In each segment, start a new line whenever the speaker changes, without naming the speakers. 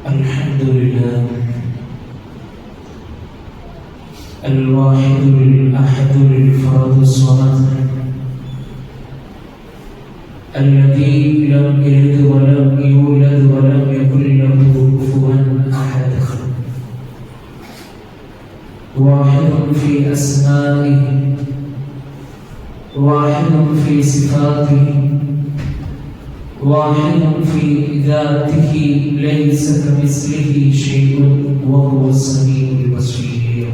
الحمد لله الواحد الأحد الفرد الصمد الذي لم يلد ولم يولد ولم يكن له كفوا أحد واحد في أسمائه واحد في صفاته واحد في ذاته ليس كمثله شيء وهو السميع البصير.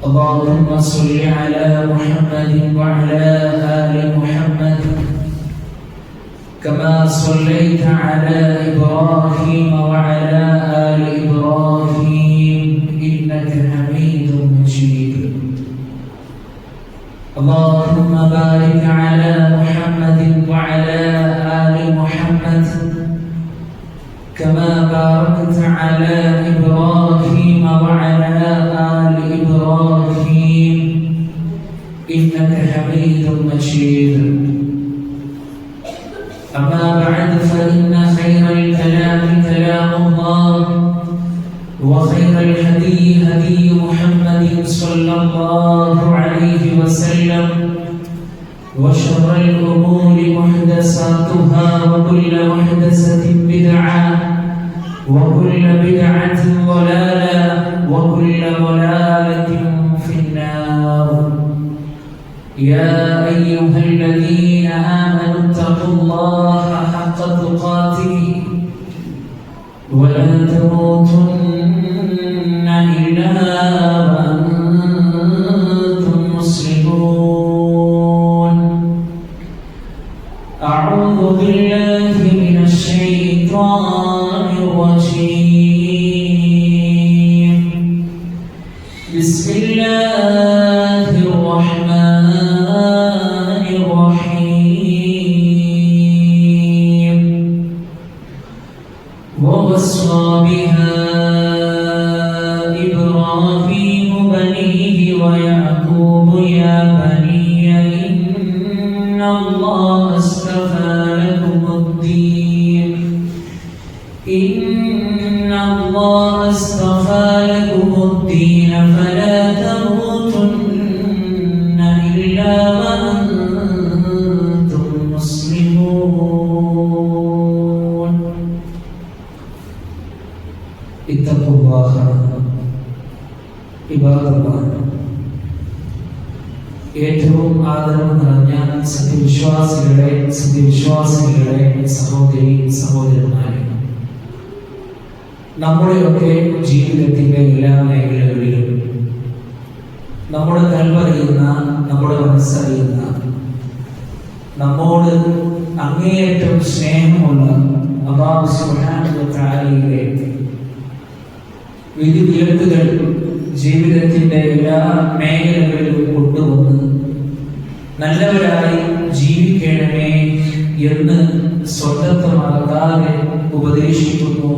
اللهم صل على محمد وعلى آل محمد كما صليت على إبراهيم وعلى آل إبراهيم إنك حميد مجيد. اللهم بارك على محمد وعلى آل محمد كما باركت على إبراهيم وعلى آل إبراهيم إنك حميد مجيد. أما بعد فإن خير الكلام كلام الله وخير الهدي هدي محمد صلى الله عليه وسلم وشر الأمور محدثاتها وكل محدثة بدعة وكل بدعة ضلالة وكل ضلالة في النار. يا أيها الذين آمنوا اتقوا الله حق تقاته ولا تموتن إلا وأنتم مسلمون. أعوذ بالله من الشيطان الرجيم. بسم الله الرحمن الرحيم. ووصى بها إبراهيم بنيه ويعقوب يا بني إن الله اصطفى لكم الدين فلا تموتن إلا وأنتم مسلمون. اتقوا الله عباد الله. ഏറ്റവും ആദരവ് നിറഞ്ഞ സത്യവിശ്വാസികളെ സഹോദരി സഹോദരന്മാരെ, നമ്മുടെയൊക്കെ ജീവിതത്തിന്റെ എല്ലാ മേഖലകളിലും നമ്മുടെ കൽവറിയുന്ന, നമ്മുടെ മനസ്സറിയുന്ന, നമ്മോട് അങ്ങേയറ്റം സ്നേഹമുള്ള അല്ലാഹു സുബ്ഹാനഹു വ തആലയുടെ വിധിവിലക്കുകൾ ജീവിതത്തിന്റെ എല്ലാ മേഖലകളിലും കൊണ്ടുവന്ന് നല്ലവരായി ജീവിക്കണമേ എന്ന് സ്വന്തമാകാതെ ഉപദേശിക്കുന്നു,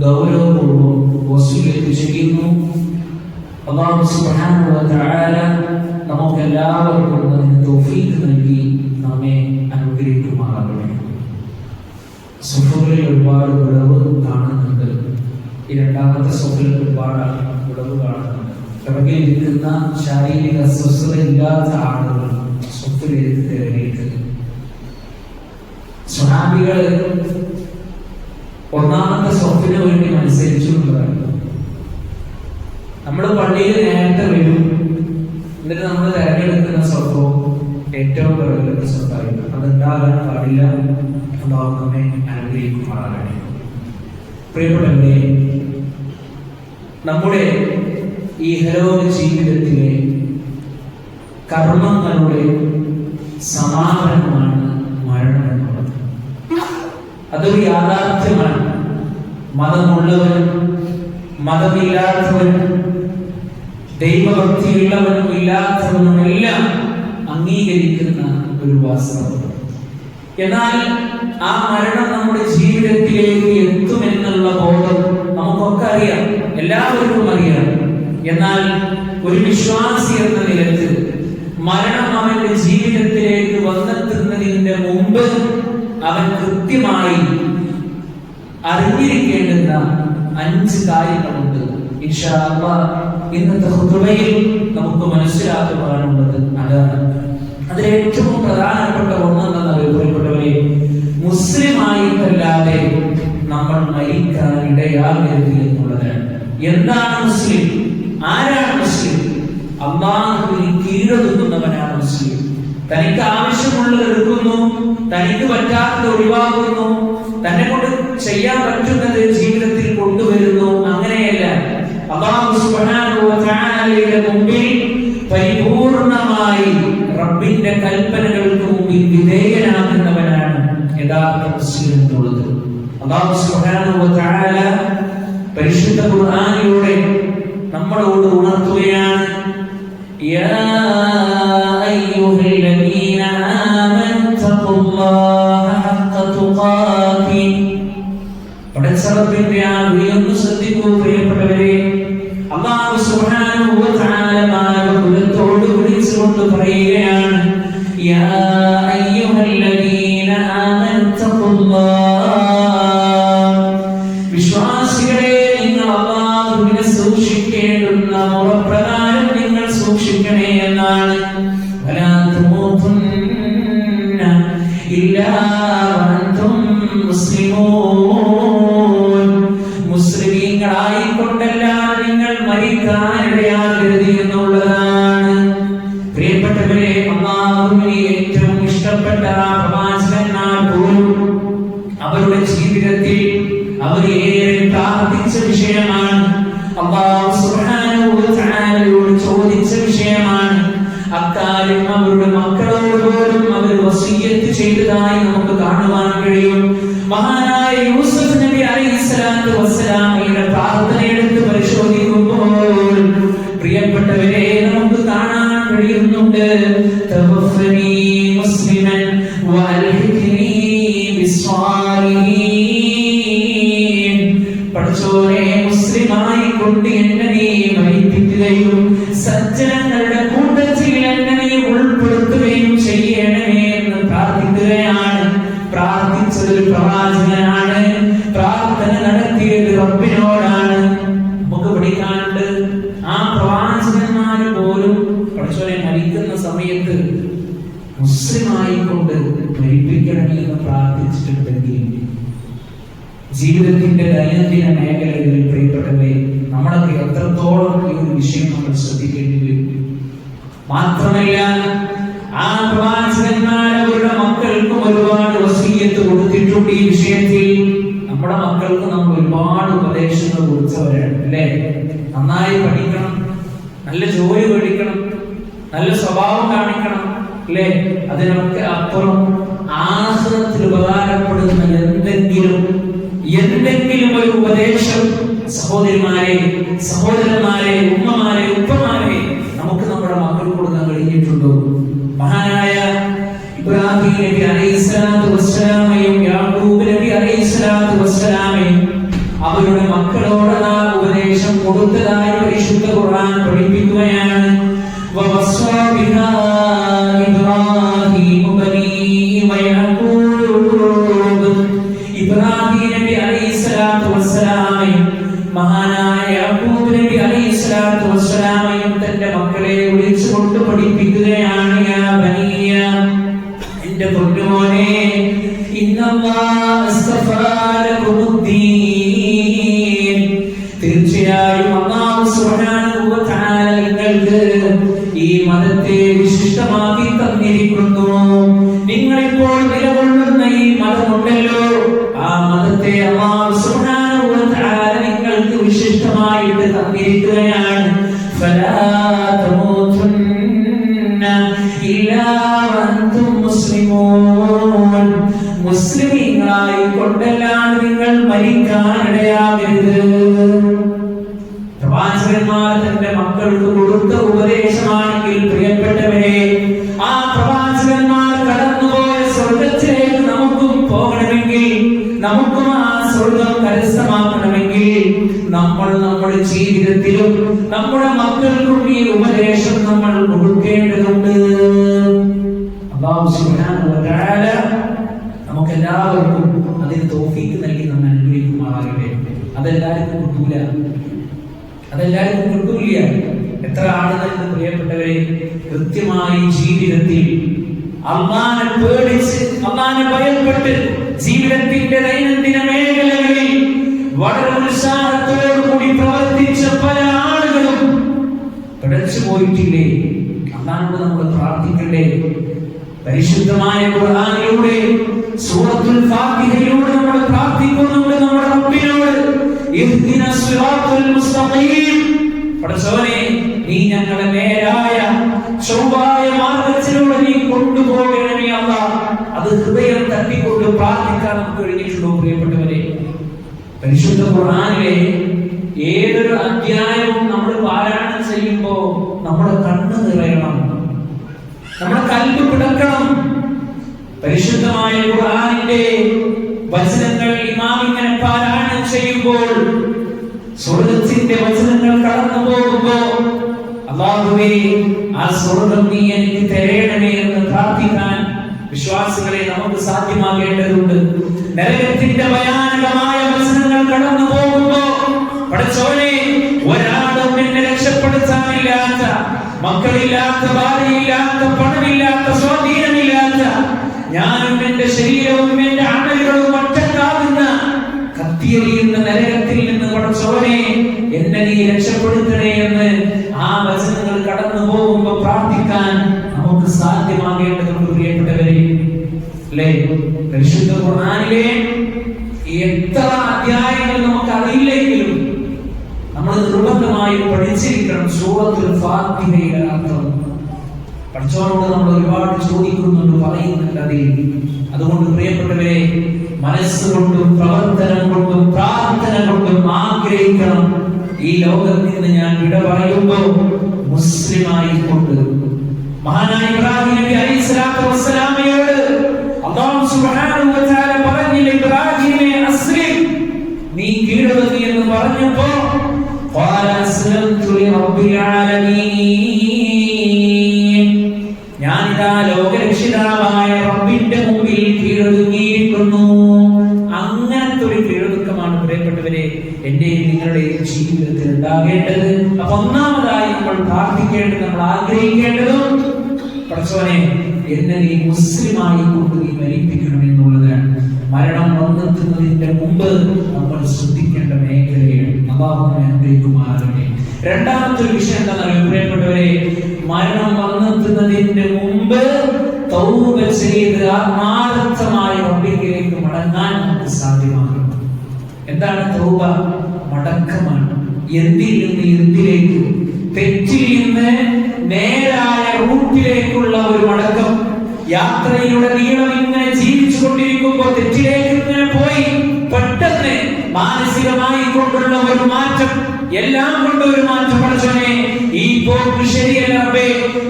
ഗൗരവപൂർവ്വം വസിയത്ത് ചെയ്യുന്നു. അല്ലാഹു സുബ്ഹാനഹു വ തആല നമുക്കെല്ലാവർക്കും അതിന് തൗഫീഖ് നൽകി നമ്മെ അനുഗ്രഹിക്കുമാറാകട്ടെ. സുഫുകളിൽ ഒരുപാട് വിളവ് കാണുന്നുണ്ട്. ഈ രണ്ടാമത്തെ സുഫിൽ ഒരുപാട് വിളവ് കാണുന്നുണ്ട്. കിടക്കയിലിരിക്കുന്ന ശാരീരിക അസ്വസ്ഥത ഇല്ലാത്ത ആളുകൾ സുഫിലേക്ക് കയറിയിട്ട് സ്വഹാബികൾ ഒന്നാമത്തെ സ്വഫിന് വേണ്ടി മത്സരിച്ചുകൊണ്ടതാണ്. നമ്മുടെ പള്ളിയിൽ നേരത്തെ വരും, എന്നിട്ട് നമ്മൾ തിരഞ്ഞെടുക്കുന്ന സ്വഫവും ഏറ്റവും പിറകിലത്തെ സ്വത്തായിരുന്നു. അതുണ്ടാകാൻ പാടില്ല. അല്ലാഹു നമ്മെ അനുഗ്രഹിക്കുമാറാകട്ടെ. പ്രിയപ്പെട്ടവരെ, നമ്മുടെ ഈ ഇഹലോക ജീവിതത്തിലെ കർമ്മങ്ങളുടെ സമാപനമാണ് മരണം എന്നുള്ളത്. അതൊരു യാഥാർത്ഥ്യമാണ്. മതമുള്ളവനും മതമില്ലാത്തവനും ദൈവഭക്തിയുള്ളവനും ഇല്ലാത്തവനും എല്ലാം അംഗീകരിക്കുന്ന ഒരു വാസ്തവം. എന്നാൽ ആ മരണം നമ്മുടെ ജീവിതത്തിലേക്ക് എത്തുമെന്നുള്ള ബോധം നമുക്കൊക്കെ അറിയാം, എല്ലാവർക്കും അറിയാം. എന്നാൽ ഒരു വിശ്വാസി എന്ന നിലക്ക് മരണം അവന്റെ ജീവിതത്തിലേക്ക് വന്നെത്തുന്നതിന്റെ മുമ്പ് അവൻ കൃത്യമായി അറിഞ്ഞിരിക്കേണ്ടുന്ന 5 കാര്യങ്ങളുണ്ട്. ഇൻഷാ അല്ലാഹ് ഇന്നത്തെ ഖുതുബയിൽ നമുക്ക് മനസ്സിലാക്കുവാനുള്ളത് അതാണ്. അതിൽ ഏറ്റവും പ്രധാനപ്പെട്ട ഒന്നെന്താണ് പ്രിയപ്പെട്ടവരെ, മുസ്ലിമായിട്ടല്ലാതെ നമ്മൾ മരിക്കാൻ ഇടയാകരുത് എന്നുള്ളതാണ്. എന്താണ് മുസ്ലിം? ആരാണ് മുസ്ലിം? അല്ലാഹുവിന് കീഴൊതുങ്ങുന്നവനാണ് മുസ്ലിം. തനിക്ക് ആവശ്യമുള്ളത് എടുക്കുന്നു, തനിക്ക് പറ്റാത്തത് ഒഴിവാക്കുന്നു, തന്നെ കൊണ്ട് ചെയ്യാൻ പറ്റുന്നത് ജീവിതത്തിൽ കൊണ്ടുവരുന്നു. അങ്ങനെയല്ല, അല്ലാഹു സുബ്ഹാനഹു വ തആലയുടെ മുമ്പിൽ പരിപൂർണമായി റബ്ബിന്റെ കൽപ്പനകൾക്ക് മുമ്പിൽ വിധേയനാകുന്നവനാണ് യഥാർത്ഥ മുസ്ലിം എന്നുള്ളത്. അല്ലാഹു സുബ്ഹാനഹു വ തആല പരിശുദ്ധ ഖുർആനിലൂടെ നമ്മളോട് ഉണർത്തുകയാണ്, യാ അയ്യുഹല്ലദീന ആമനൂ തഖുല്ലാഹ ഹഖ്ക തുഖാതി. പടച്ചറബിന്റെ ആ വിളിയൊന്ന് ശ്രദ്ധിക്കൂ പ്രിയപ്പെട്ടവരെ. അല്ലാഹു സുബ്ഹാനഹു വ തആല മാനവകുലത്തോട് വിളിച്ചുകൊണ്ട് പറയുകയാണ്, യാ അയ്യുഹല്ലദീന ആമനൂ തഖുല്ലാഹ. വിശ്വാസികളെ, നിങ്ങൾ അല്ലാഹുവിനെ സൂക്ഷിക്കേണ്ടുന്ന മുറപ്രകാരം നിങ്ങൾ സൂക്ഷിക്കണേ എന്നാണ്. വലാ തമൂതുന്ന ഇല്ലാ വഅൻതും മുസ്ലിമൂൻ. മുസ്ലിമീങ്ങളായിക്കൊണ്ടല്ലാതെ നിങ്ങൾ മരിക്കാനിടയാകരുത് എന്നുള്ളതാണ്. പ്രിയപ്പെട്ടവരെ, അല്ലാഹുവിന് ഏറ്റവും ഇഷ്ടപ്പെട്ട പ്രവാചകന്മാർ പോലും അവരുടെ ജീവിതത്തിൽ അവർ ഏറെ പ്രാർത്ഥിച്ച വിഷയമാണ്, അല്ലാഹു സുബ്ഹാനഹു വ തആലയോട് ചോദിച്ച വിഷയമാണ്. അക്കാര്യം അവരുടെ മക്കളോട് പോലും അവർ വസിയ്യത്ത് ചെയ്തതായി നമുക്ക് കാണുവാൻ കഴിയും. മഹാനായ യൂസുഫ് നബി അലൈഹിസ്സലാത്തു വസ്സലാമയുടെ പ്രാർത്ഥന എടുത്ത് പരിശോധിക്കുമ്പോൾ പ്രിയപ്പെട്ടവരെ നമുക്ക് കാണാൻ കഴിയുന്നുണ്ട്, തവഫനി മുസ്ലിമൻ വഅൽഹിഖ്നി ബിസ്സാലിഹീൻ. പഠിച്ചോനെ, മുസ്ലിമായി കൊണ്ട് എന്നെ നീ മരിപ്പിക്കുകയും സജ്ജനങ്ങളുടെ കൂട്ടത്തിൽ എന്നെ നീ ഉൾപ്പെടുത്തുകയും ചെയ്യണമേ എന്ന് പ്രാർത്ഥിക്കുകയാണ്. പ്രാർത്ഥിച്ചത് പ്രവാചകനാണ്, പ്രാർത്ഥന നടത്തിയത് റബ്ബിനോടാണ്. നമുക്ക് പഠിക്കാനുണ്ട്, ആ പ്രവാചകന്മാര് പോലും പഠിച്ചോനെ മരിക്കുന്ന സമയത്ത് മുസ്ലിമായിക്കൊണ്ട് മരിപ്പിക്കണമേ എന്ന് പ്രാർത്ഥിച്ചിട്ടുണ്ടെങ്കിൽ ജീവിതത്തിന്റെ ദൈനംദിന മേഖലകളിൽ പ്രിയപ്പെട്ടവരെ നമ്മളൊക്കെ എത്രത്തോളം ഈ ഒരു വിഷയം നമ്മൾ ശ്രദ്ധിക്കേണ്ടി വരും. മാത്രമല്ല, ആ പ്രവാചകന്മാർ അവരുടെ മക്കൾക്കും ഒരുപാട് വസീയത്ത് കൊടുത്തിട്ടുണ്ട് ഈ വിഷയത്തിൽ. നമ്മുടെ മക്കൾക്ക് നമ്മൾ ഒരുപാട് ഉപദേശങ്ങൾ കൊടുത്തവരാണ്, അല്ലേ? നന്നായി പഠിക്കണം, നല്ല ജോലി മേടിക്കണം, നല്ല സ്വഭാവം കാണിക്കണം, അല്ലേ? അതിനൊക്കെ അപ്പുറം ആഖിറത്തിൽ ഉപകാരപ്പെടുന്ന എന്തെങ്കിലും ഒരു ഉപദേശം സഹോദരിമാരെ, സഹോദരന്മാരെ, ഉമ്മമാരെ, ഉപ്പമാരെ നമുക്ക് നമ്മുടെ മക്കൾക്ക് കൊടുക്കാൻ കഴിഞ്ഞിട്ടുണ്ടോ? മഹാനായ ഇബ്രാഹിം നബി അലൈഹിസ്സലാത്തു വസ്സലാമയും യാഖൂബ് നബി അലൈഹിസ്സലാത്തു വസ്സലാമയും അവരുടെ മക്കളോട് ആ ഉപദേശം കൊടുത്തതായി പരിശുദ്ധ ഖുർആൻ പഠിപ്പിക്കുകയാണ്. വവസ്സാ ബിഹാ ഇബ്രാഹിം ബനീഹി വയഅഖൂബ്. ഇബ്രാഹിം നബി അലൈഹിസ്സലാത്തു വസ്സലാമയും മഹാനായ യാഖൂബ് നബി അലൈഹിസ്സലാത്തു വസ്സലാമയും തന്റെ മക്കളെ വിളിച്ചുകൊണ്ട് പഠിപ്പിക്കുകയാണ്, യാ ബനിയ, എന്റെ പൊന്നുമോനെ, ഇന്നല്ലാഹ അസ്തഫാ ലകുമുദ്ദീൻ. തീർച്ചയായും അല്ലാഹു സുബ്ഹാനഹു വ തആല നിങ്ങൾക്ക് ഈ മതത്തെ വിശിഷ്ടമാക്കി തന്നിരിക്കുന്നു. നിങ്ങളിപ്പോൾ നിലകൊള്ളുന്ന ഈ മതമുണ്ടല്ലോ, ആ മതത്തെ അല്ലാഹു സുബ്ഹാനഹു വ തആല നിങ്ങൾക്ക് വിശിഷ്ടമായിട്ട് തന്നിരിക്കുകയാണ്. ഫലാ തമൂതുന്ന ഇല്ലാ വഅൻതും മുസ്ലിമൂൻ. മുസ്ലിമീങ്ങളായി കൊണ്ടല്ലാതെ നിങ്ങൾ മരിക്കാനിടയാകരുത്. പ്രവാചകന്മാർ തന്റെ മക്കൾക്ക് കൊടുത്ത ഉപദേശമാണെങ്കിൽ പ്രിയപ്പെട്ടവരെ, ആ പ്രവാചകന്മാർ കടന്നുപോയ സ്വർഗത്തിലേക്ക് നമുക്കും പോകണമെങ്കിൽ, നമുക്കും ആ സ്വർഗം കരസ്ഥമാക്കണമെങ്കിൽ നമ്മൾ നമ്മുടെ ജീവിതത്തിലും നമ്മുടെ മക്കൾക്കും ഈ ഉപദേശം നമ്മൾ കൊടുക്കേണ്ടതുണ്ട്. അല്ലാഹു സുബ്ഹാനഹു വ തആല നമുക്ക് എല്ലാവർക്കും അതിന് തൗഫീഖ് നൽകി നമ്മെ അനുഗ്രഹിക്കുമാറാകട്ടെ. അനുഗ്രഹിക്കുമാറാകട്ടെ. അതെല്ലാവർക്കും കിട്ടൂല. എത്ര ആളുകൾ പ്രിയപ്പെട്ടവരെ കൃത്യമായി ജീവിതത്തിൽ അല്ലാഹനെ പേടിച്ച് അല്ലാഹനെ ഭയപ്പെട്ട് ജീവിതത്തിന്റെ ദൈനംദിന മേഖലകളിൽ വളരെ ഉത്സാഹത്തോടുകൂടി പ്രവർത്തിച്ച പല ആളുകളും പിഴച്ചു പോയിട്ടില്ലേ? അല്ലാഹനോട് നമ്മൾ പ്രാർത്ഥിക്കണ്ടേ? പരിശുദ്ധമായ ഖുർആനിലൂടെ സൂറത്തുൽ ഫാത്തിഹയിലൂടെ നമ്മൾ പ്രാർത്ഥിക്കുന്നുണ്ട് നമ്മുടെ റബ്ബിനോട്, ഇഹ്ദിനസ് സിറാത്തുൽ മുസ്തഖീം, പടച്ചവനെ നീ ഞങ്ങളെ നേരായ ചൊവ്വായ മാർഗ്ഗത്തിലൂടെ നീ കൊണ്ടുപോകണമേ അല്ലാഹ്. അത് ഹൃദയം തട്ടിക്കൊണ്ട് പ്രാർത്ഥിക്കാൻ നമുക്ക് കഴിഞ്ഞിട്ടുണ്ടോ പ്രിയപ്പെട്ടവരെ? പരിശുദ്ധ ഖുർആനിലെ ഏതൊരു അധ്യായവും നമ്മൾ പാരായണം ചെയ്യുമ്പോൾ നമ്മുടെ കണ്ണ് നിറയണം, നമ്മുടെ കൽബ് പിടക്കണം. പരിശുദ്ധമായ ഖുർആനിന്റെ വചനങ്ങൾ ഇമാം ഇങ്ങനെ പാരായണം ചെയ്യുമ്പോൾ സ്വർഗ്ഗത്തിന്റെ വചനങ്ങൾ കടന്നു പോകുമ്പോൾ അല്ലാഹുവേ ആ സ്വർഗ്ഗം നീ എനിക്ക് തരണമേ എന്ന് പ്രാർത്ഥിക്കാൻ വിശ്വാസികളെ നമുക്ക് സാധ്യമാകേണ്ടതുണ്ട്. നരകത്തിന്റെ ഭയാനകമായ വചനങ്ങൾ കടന്നു പോകുമ്പോൾ പടച്ചോനെ ഒരാളും എന്നെ രക്ഷപ്പെടുത്താനില്ലാത്ത, മക്കളില്ലാത്ത, ഭാര്യയില്ലാത്ത, പണമില്ലാത്ത, സ്വാധീനമില്ലാത്ത, ഞാനും എന്റെ ശരീരവും എന്റെ അമലുകളും ഒറ്റക്കാവുന്ന കത്തിയെറിയുന്ന നരകത്തിൽ നിന്ന് പടച്ചോനെ എന്നെ നീ രക്ഷപ്പെടുത്തണേ എന്ന് ആ വചനങ്ങൾ കടന്നു പോകുമ്പോൾ പ്രാർത്ഥിക്കാൻ നമുക്ക് സാധ്യമാകേണ്ടതുണ്ട് പ്രിയപ്പെട്ടവരെ. അല്ലേ? പരിശുദ്ധ ഖുർആനിലെ എത്ര അധ്യായങ്ങൾ നമുക്ക് അറിയില്ലെങ്കിലും നമ്മൾ നിർബന്ധമായും പഠിച്ചിരിക്കണം സൂറത്തുൽ ഫാത്തിഹയുടെ അർത്ഥം. പഠിച്ചവരോട് നമ്മൾ ഒരുപാട് ചോദിക്കുന്നുണ്ട്, പറയുന്നുണ്ട് അതിൽ. അതുകൊണ്ട് പ്രിയപ്പെട്ടവരെ, മനസ്സുകൊണ്ടും പ്രവർത്തനം കൊണ്ടും പ്രാർത്ഥന കൊണ്ടും ആഗ്രഹിക്കണം ഈ ലോകത്തിൽ നിന്ന് ഞാൻ വിട പറയുമ്പോൾ മുസ്ലിമായി കൊണ്ട്. മഹാനായ ഇബ്രാഹിം നബി അലൈഹിസ്സലാത്തു വസ്സലാമയോട് അല്ലാഹു സുബ്ഹാനഹു വ തആല പറഞ്ഞില്ലേ, ഇബ്രാഹിമേ അസ്ലിം, നീ കീഴടങ്ങി എന്ന് പറഞ്ഞപ്പോൾ ഖാല അസ്ലംതു ലിറബ്ബിൽ ആലമീൻ, ഞാനിതാ ലോകരക്ഷിതാവായ റബ്ബിന്റെ മുമ്പിൽ കീഴടങ്ങിയിരിക്കുന്നു. അങ്ങനത്തെ ഒരു കീഴടക്കമാണ് പ്രിയപ്പെട്ടവരെ എന്റെയും നിങ്ങളുടെയും ജീവിതത്തിൽ ഉണ്ടാകേണ്ടത്. അപ്പൊ ഒന്നാമതായി നമ്മൾ പ്രാർത്ഥിക്കേണ്ടത്, നമ്മൾ ആഗ്രഹിക്കേണ്ടതും പടച്ചോനെ എന്നെ നീ മുസ്ലിമായി കൊണ്ട് നീ മരിപ്പിക്കണം എന്നുള്ളതാണ്. മരണം വന്നെത്തുന്നതിന്റെ മുമ്പ് നമ്മൾ ശ്രദ്ധിക്കേണ്ട മേഖലയാണ്. അല്ലാഹു അനുഗ്രഹിക്കുമാറാകട്ടെ. രണ്ടാമത്തെ വിഷയം എന്താണെന്ന് പ്രിയപ്പെട്ടവരെ, മരണം വന്നെത്തുന്നതിന്റെ മുമ്പ് തൗബ ചെയ്ത് ആത്മാർത്ഥമായ റബ്ബിലേക്ക് മടങ്ങാൻ നമുക്ക് സാധ്യമാകണം. എന്താണ് തൗബ? മടക്കമാണ്. എന്തിൽ നിന്ന് എന്തിലേക്ക്? തെറ്റിൽ നിന്ന് നേരായ റൂട്ടിലേക്കുള്ള ഒരു മടക്കം. യാത്രയിലൂടെ നീളം ഇങ്ങനെ ജീവിച്ചു കൊണ്ടിരിക്കുമ്പോൾ തെറ്റിലേക്ക് ഇങ്ങനെ പോയി പെട്ടെന്ന് മാനസികമായി കൊണ്ടുള്ള ഒരു മാറ്റം, എല്ലാം കൊണ്ട് ഒരു മാറ്റം. പഠിച്ചോനെ ഈ പോക്ക് ശരിയല്ല റബ്ബേ,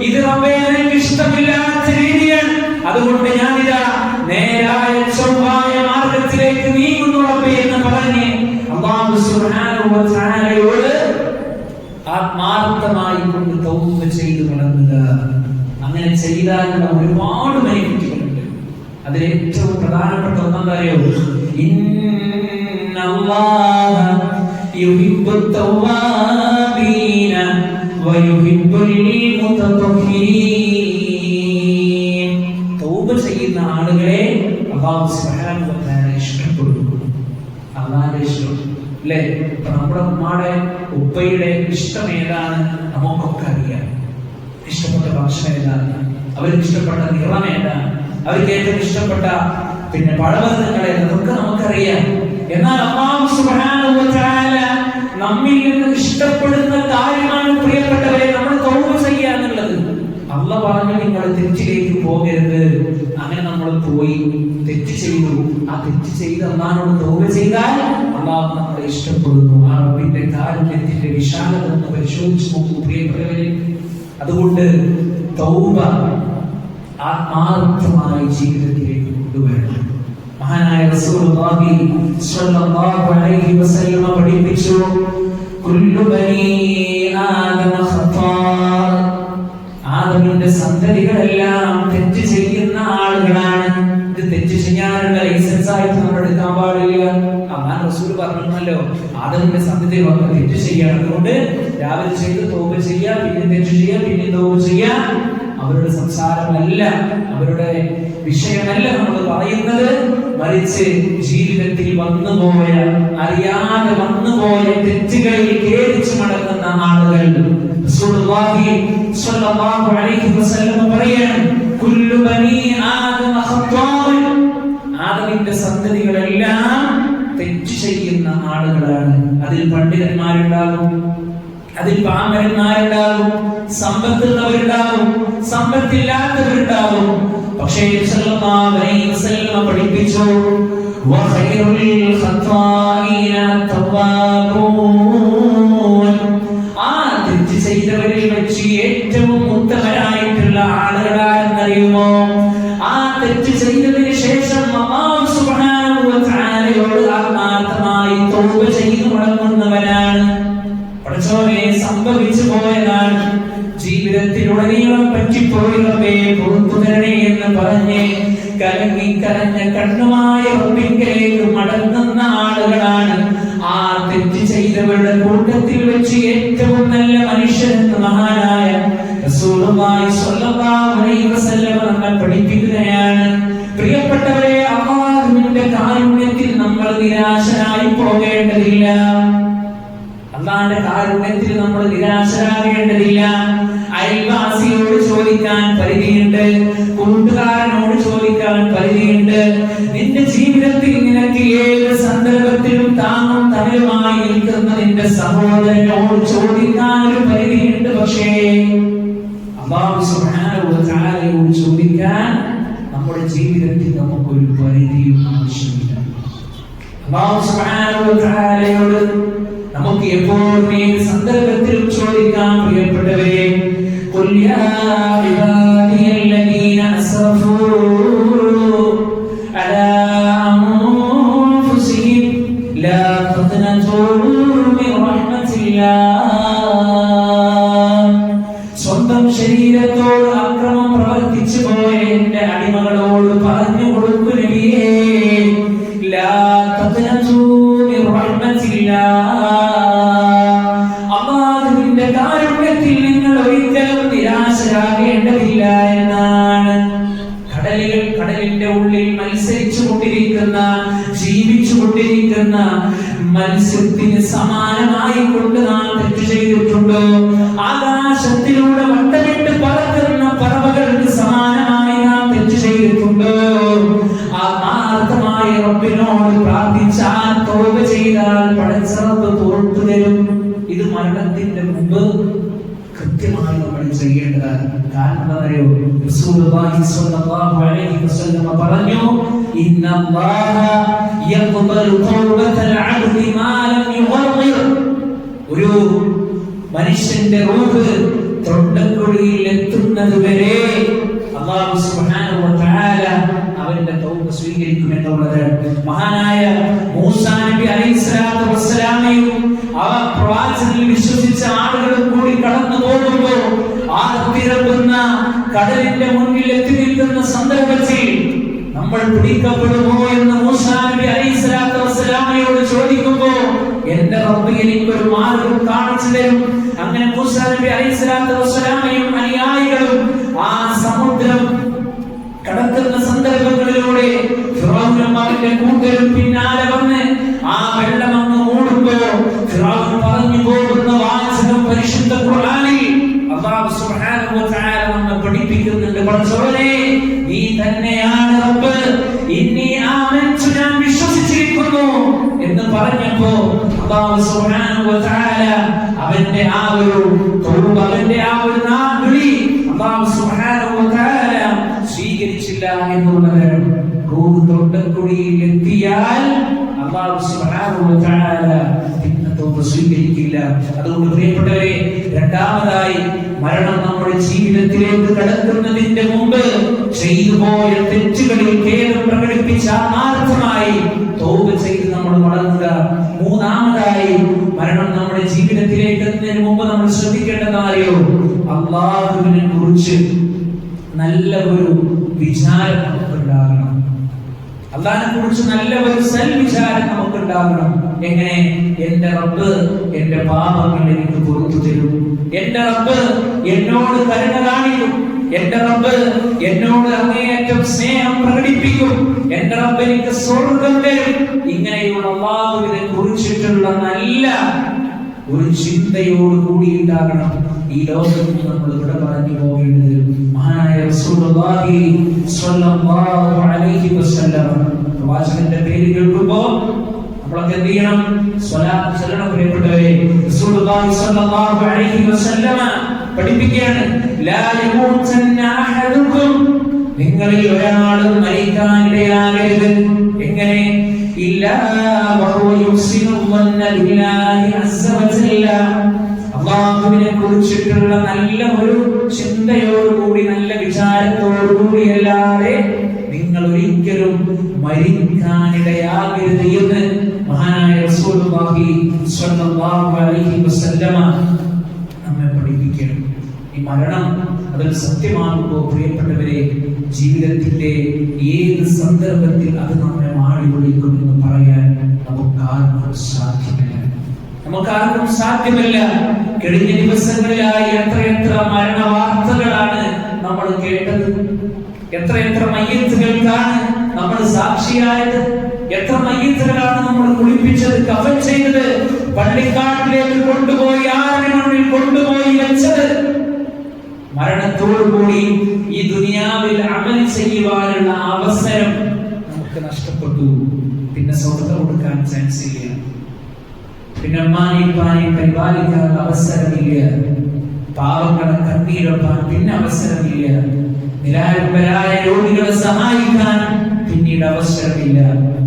ഇത് റബ്ബേ എനിക്ക് ഇഷ്ടമില്ലാത്ത രീതിയാണ്, അതുകൊണ്ട് ഞാനിതാ നേരായ ചൊവ്വായ മാർഗത്തിലേക്ക് നീങ്ങുന്നു റബ്ബേ എന്ന് പറഞ്ഞ് അല്ലാഹു സുബ്ഹാനഹു വ തആലയോട് ആത്മാർത്ഥമായി കൊണ്ട് തൗബ ചെയ്ത് മടങ്ങുക. അങ്ങനെ ചെയ്താലുള്ള ഒരുപാട് ബെനിഫിറ്റുകളുണ്ട്. അതിൽ ഏറ്റവും പ്രധാനപ്പെട്ട ഒന്നെന്തറിയോ? ഇന്നല്ലാഹ യുഹിബ്ബുത് തവ്വാബീന വയുഹിബ്ബുൽ മുതതഹ്ഹിരീൻ. തൗബ ചെയ്യുന്ന ആളുകളെ അല്ലാഹു സുബ്ഹാനഹു വ തആല ഇഷ്ടപ്പെടുന്നു. അല്ലാഹുവിന്റെ ഇഷ്ടം അല്ലേ? നമ്മുടെ ഉമ്മയുടെ ഉപ്പയുടെ ഇഷ്ടം ഏതാണ് നമുക്കൊക്കെ അറിയാം. ഇഷ്ടപ്പെട്ട ഭക്ഷണം ഏതാണ്, അവർക്ക് ഇഷ്ടപ്പെട്ട നിറം ഏതാണ്, അവർക്ക് ഏറ്റവും ഇഷ്ടപ്പെട്ട പഴവർഗ്ഗങ്ങൾ ഏതൊക്കെ നമുക്കറിയാം. എന്നാൽ അല്ലാഹു സുബ്ഹാനഹു വ തആല നമ്മിൽ നിന്ന് ഇഷ്ടപ്പെടുന്ന കാര്യമാണ് പ്രിയപ്പെട്ടവരെ നമ്മൾ തൗബ ചെയ്യുക എന്നുള്ളത്. അല്ലാഹു പറഞ്ഞു നിങ്ങൾ തെറ്റിലേക്ക് പോകരുത്. അങ്ങനെ നമ്മൾ പോയി തെറ്റ് ചെയ്തു, ആ തെറ്റ് ചെയ്ത് അല്ലാഹുവോട് തൗബ ചെയ്താൽ അല്ലാഹു നമ്മളെ ഇഷ്ടപ്പെടുന്നു. ആ റബ്ബിന്റെ കാരുണ്യത്തിന്റെ വിശാലത ഒന്ന് പരിശോധിച്ച് നോക്കൂ പ്രിയപ്പെട്ടവരെ. അതുകൊണ്ട് തൗബ ആത്മാർത്ഥമായി ജീവിതത്തിലേക്ക് കൊണ്ടുവരണം. മഹാനായ റസൂലുള്ളാഹി സ്വല്ലല്ലാഹു അലൈഹി വസല്ലം പഠിപ്പിച്ചു, കുല്ലു ബനീ ആദമ ഖത്താ, ആദമിന്റെ സന്തതികളെല്ലാം തെറ്റ് ചെയ്യുന്ന ആളുകളാണ്. ഇത് തെറ്റ് ചെയ്യാനുള്ള ലൈസൻസ് ആയിട്ട് നമ്മൾ എടുക്കാൻ പാടില്ല. അല്ലാഹു റസൂൽ പറഞ്ഞല്ലോ ആദമിന്റെ സന്തതി തെറ്റ് ചെയ്യണം. അതുകൊണ്ട് രാവിലെ ചെയ്ത് തൗബ ചെയ്യുക, പിന്നെ തെറ്റ് ചെയ്യുക, പിന്നെ തൗബ ചെയ്യുക. അവരുടെ സംസാരമല്ല, അവരുടെ വിഷയമല്ല നമ്മൾ പറയുന്നത്, മറിച്ച് ജീവിതത്തിൽ വന്നുപോയ, അറിയാതെ വന്നുപോയ തെറ്റുകളിൽ ഖേദിച്ചു മടങ്ങുന്ന ആളുകൾ. റസൂലുള്ളാഹി സ്വല്ലല്ലാഹു അലൈഹി വസല്ലം പറയാണ്, കുല്ലു ബനി ആദമ ഖത്താഉൻ, ആദമിന്റെ സന്തതികളെല്ലാം തെറ്റ് ചെയ്യുന്ന ആളുകളാണ്. അതിൽ പണ്ഡിതന്മാരുണ്ടാകും, അതിൽ പാമരന്മാരുണ്ടാകും, സമ്പത്തുള്ളവരുണ്ടാകും, സമ്പത്തില്ലാത്തവരുണ്ടാകും. പക്ഷേ സല്ലല്ലാഹു അലൈഹി വസല്ലം പഠിപ്പിച്ചു, വഖൈറുൽ ഖത്താഇന തവ്വാബൂൻ, ആ തെറ്റ് ചെയ്തവരിൽ വെച്ച് ഏറ്റവും ഉത്തമരായിട്ടുള്ള ആളുകളാരെന്നറിയുമോ? ആ തെറ്റ് ചെയ്തതിന് ശേഷം അല്ലാഹു സുബ്ഹാനഹു വ തആലയോട് ആത്മാർത്ഥമായി തൗബ ചെയ്തു മടങ്ങുന്നവനാണ്. പഠിച്ചോനെ, സംഭവിച്ചു പോയതാണ്, ജീവിതത്തിലുടനീളം പറ്റിപ്പോയി റബ്ബേ പുറത്തു തരണേ എന്ന് പറഞ്ഞ് കലങ്ങി കരഞ്ഞ കണ്ണുമായ റബ്ബിലേക്ക് മടങ്ങുന്ന ആളുകളാണ്. ആ തെറ്റ് ചെയ്തവരുടെ കൂട്ടത്തിൽ വെച്ച് ഏറ്റവും നല്ല മനുഷ്യരെന്ന് മഹാനായ റസൂലുള്ളാഹി സ്വല്ലല്ലാഹു അലൈഹി വസല്ലം നമ്മെ പഠിപ്പിക്കുകയാണ്. പ്രിയപ്പെട്ടവരെ, അല്ലാഹുവിന്റെ കാരുണ്യത്തിൽ നമ്മൾ നിരാശരായി പോകേണ്ടതില്ല. അല്ലാഹുവിന്റെ കാരുണ്യത്തിൽ നമ്മൾ നിരാശരാകേണ്ടതില്ല. അയൽവാസിയോട് ചോദിക്കാൻ പരിധിയുണ്ട്, കൂട്ടുകാരനോട് ചോദിക്കാൻ പരിധിയുണ്ട്. നിന്റെ ജീവിതത്തിൽ നിനക്ക് ഏത് സന്ദർഭത്തിലും താങ്ങും തണലുമായി നിൽക്കുന്ന നിന്റെ സഹോദരനോട് ചോദിക്കാൻ ഒരു പരിധിയുണ്ട്. പക്ഷേ അല്ലാഹു സുബ്ഹാനഹു വ തആലയോട് ചോദിക്കാൻ നമ്മുടെ ജീവിതത്തിൽ നമുക്കൊരു പരിധിയും ആവശ്യമില്ല. അല്ലാഹു സുബ്ഹാനഹു വ തആലയോട് നമുക്ക് എപ്പോഴും ഏത് സന്ദർഭത്തിലും ചോദിക്കാം. പ്രിയപ്പെട്ടവരെ, ഖുൽ യാ ഇബാദിയല്ലദീന അസ്റഫൂ അലാ അൻഫുസിഹിം ലാ തഖ്നതൂ മിൻ റഹ്മത്തില്ലാഹ്, സ്വന്തം ശരീരത്തോട് അക്രമം പ്രവർത്തിച്ചു പോയ എന്റെ അടിമകളോട് പറഞ്ഞു കൊടുക്കൂ നബിയേ, ലാ തഖ്നതൂ മിൻ റഹ്മത്തില്ലാഹ്, അല്ലാഹുവിന്റെ കാരുണ്യത്തിൽ നിങ്ങൾ ഒരിക്കലും നിരാശരാകേണ്ടതില്ല എന്നാണ്. കടലിന്റെ ഉള്ളിൽ മത്സരിച്ചു കൊണ്ടിരിക്കുന്ന, ജീവിച്ചു കൊണ്ടിരിക്കുന്ന മത്സ്യത്തിന് സമാനമായി കൊണ്ട് നാം തെറ്റ് ചെയ്തിട്ടുണ്ടോ? ആകാശത്തിലൂടെ വട്ടമിട്ട് പറക്കുന്ന പറവകൾക്ക് സമാനമായി നാം തെറ്റ് ചെയ്തിട്ടുണ്ടോ? ആത്മാർത്ഥമായി റബ്ബിനോട് പ്രാർത്ഥിച്ചാൽ, തൗബ ചെയ്താൽ പടച്ച റബ്ബ് പുറത്തു തരും. ഇത് മരണത്തിന്റെ മുമ്പ് കൃത്യമായി നമ്മൾ ചെയ്യേണ്ടതാണ്. കാരണം എന്താണെന്നറിയോ? റസൂലുള്ളാഹി സ്വല്ലല്ലാഹു അലൈഹി വസല്ലം പറഞ്ഞു, ഇന്നല്ലാഹ യഖ്ബലു തൗബതൽ അബ്ദി മാ ലം യുഗർഗിർ, ഒരു മനുഷ്യന്റെ റൂഹ് തൊണ്ടക്കുഴിയിൽ എത്തുന്നത് വരെ അല്ലാഹു സുബ്ഹാനഹു വ തആല അവന്റെ തൗബ സ്വീകരിക്കുമെന്നുള്ളത്. മഹാനായ മൂസാ നബി അലൈഹിസ്സലാത്തു വസ്സലാമയും ആ പ്രവാചകനിൽ വിശ്വസിച്ച ആളുകളും കൂടി കടന്നു പോകുമ്പോൾ ആ തിരമ്പുന്ന കടലിന്റെ മുന്നിൽ എത്തി നിൽക്കുന്ന സന്ദർഭത്തിൽ നമ്മൾ പിടിക്കപ്പെടുമോ എന്ന് മൂസാ നബി അലൈഹിസ്സലാത്തു വസ്സലാമയോട് ചോദിക്കുമ്പോൾ എന്റെ റബ്ബ് എനിക്കൊരു മാർഗം കാണിച്ചു തരും. അങ്ങനെ മൂസാ നബി അലൈഹിസ്സലാത്തു വസ്സലാമയും അനുയായികളും ആ സമുദ്രം കടക്കുന്ന സന്ദർഭങ്ങളിലൂടെ ഫിറഔനും അവന്റെ കൂട്ടരും പിന്നാലെ വന്ന് ആ വെള്ളം അങ്ങ് മൂടുമ്പോൾ ഫിറഔൻ പറഞ്ഞു പോകുന്ന വാചകം പരിശുദ്ധ ഖുർആനിൽ അല്ലാഹു സുബ്ഹാനഹു വ തആല നമ്മെ പഠിപ്പിക്കുന്നുണ്ട്. പടച്ചവനേ, നീ തന്നെയാണ് റബ്ബ്, ഇന്നി ആമൻതു, ഞാൻ വിശ്വസിച്ചിരിക്കുന്നു എന്ന് പറഞ്ഞപ്പോ അല്ലാഹു സുബ്ഹാനഹു വ തആല അവന്റെ ആ ഒരു തൗബ, അവന്റെ ആ ഒരു നാവിളി അല്ലാഹു സുബ്ഹാനഹു വ തആല സ്വീകരിച്ചില്ല എന്നുള്ളത്. റൂഹ് തൊണ്ടക്കുഴിയിൽ എത്തിയാൽ അല്ലാഹു സുബ്ഹാനഹു വ തആല പിന്നെ തൗബ സ്വീകരിക്കില്ല. അതുകൊണ്ട് പ്രിയപ്പെട്ടവരെ, രണ്ടാമതായി മരണം നമ്മുടെ ജീവിതത്തിലേക്ക് കടക്കുന്നതിന്റെ മുമ്പ് ചെയ്തു പോയ തെറ്റുകളിൽ ഖേദം പ്രകടിപ്പിച്ച് ആത്മാർത്ഥമായി തൗബ ചെയ്ത് നമ്മൾ മടങ്ങുക. മൂന്നാമതായി മരണം നമ്മുടെ ജീവിതത്തിലേക്ക് എത്തുന്നതിന് മുമ്പ് നമ്മൾ ശ്രദ്ധിക്കേണ്ടതായോ, അല്ലാഹുവിനെ കുറിച്ച് നല്ല ഒരു വിചാരം നമുക്കുണ്ടാകണം. അള്ളാഹിനെ കുറിച്ച് നല്ല ഒരു സൽവിചാരം നമുക്ക് ഉണ്ടാകണം. എങ്ങനെ? എന്റെ റബ്ബ് എന്റെ പാപങ്ങൾ എനിക്ക് പുറത്തു തരും, എന്റെ റബ്ബ് എന്നോട് കരുണ കാണിക്കും, എന്റെ റബ്ബ് എന്നോട് അങ്ങേയറ്റം സ്നേഹം പ്രകടിപ്പിക്കും, എന്റെ റബ്ബ് എനിക്ക് സ്വർഗം തരും. ഇങ്ങനെയുള്ള അല്ലാഹുവിനെ കുറിച്ചിട്ടുള്ള നല്ല ഒരു ചിന്തയോട് കൂടിയിട്ടാകണം ഈ ലോകത്തിൽ നമ്മൾ ഇവിടെ പറഞ്ഞു പോകേണ്ടത്. മഹാനായ റസൂലുള്ളാഹി സ്വല്ലല്ലാഹു അലൈഹി വസല്ലം പ്രവാചകന്റെ പേര് കേൾക്കുമ്പോൾ നമ്മളൊക്കെ എന്ത് ചെയ്യണം? സ്വലാത്ത് ചൊല്ലണം. പ്രിയപ്പെട്ടവരെ, റസൂലുള്ളാഹി സ്വല്ലല്ലാഹു അലൈഹി വസല്ലം പഠിപ്പിക്കുകയാണ്, ലാ യമൂതന്ന അഹദുക്കും, നിങ്ങളിൽ ഒരാളും മരിക്കാനിടയാകരുത്. എങ്ങനെ? ഇല്ലാ വഹുവ യുഹ്സിനു ظن ബില്ലാഹി അസ്സ വജല്ല, അല്ലാഹുവിനെ കുറിച്ചിട്ടുള്ള നല്ല ഒരു ചിന്തയോടുകൂടി നല്ല വിചാരത്തോടുകൂടി അല്ലാതെ നിങ്ങൾ ഒരിക്കലും മരിക്കാനിടയാകരുത് എന്ന് മഹാനായ റസൂലുള്ളാഹി സ്വല്ലല്ലാഹു അലൈഹി വസല്ലമ നമ്മെ പഠിപ്പിക്കണം. ഈ മരണം അതിൽ സത്യമാകുമ്പോൾ പ്രിയപ്പെട്ടവരെ, ജീവിതത്തിന്റെ ഏത് സന്ദർഭത്തിൽ അത് നമ്മെ മാടി വിളിക്കുമെന്ന് പറയാൻ നമുക്കാർക്കും സാധ്യമല്ല. നമുക്കാർക്കും സാധ്യമല്ല. കഴിഞ്ഞ ദിവസങ്ങളിലായി എത്രയെത്ര മരണ വാർത്തകളാണ് നമ്മൾ കേട്ടത്, എത്രയെത്ര മയ്യത്തുകൾക്കാണ് നമ്മൾ സാക്ഷിയായത്, എത്ര മയ്യത്തുകളാണ് നമ്മൾ കുളിപ്പിച്ചത്, കഫൻ ചെയ്തത്, പള്ളിക്കാട്ടിലേക്ക് കൊണ്ടുപോയി ആരണിമണ്ണിൽ കൊണ്ടുപോയി വെച്ചത്. മരണത്തോടുകൂടി ഈ ദുനിയാവിൽ അമൽ ചെയ്യുവാനുള്ള അവസരം നമുക്ക് നഷ്ടപ്പെട്ടു. പിന്നെ സ്വതന്ത്ര കൊടുക്കാൻ ചാൻസ് ഇല്ല, പിന്നെ അമ്മാനെയും പരിപാലിക്കാൻ അവസരമില്ല, പാവങ്ങളെ കണ്ണീരൊപ്പാൻ പിന്നെ അവസരമില്ല, നിരാലംബരായ രോഗികളെ സഹായിക്കാൻ പിന്നീട് അവസരമില്ല.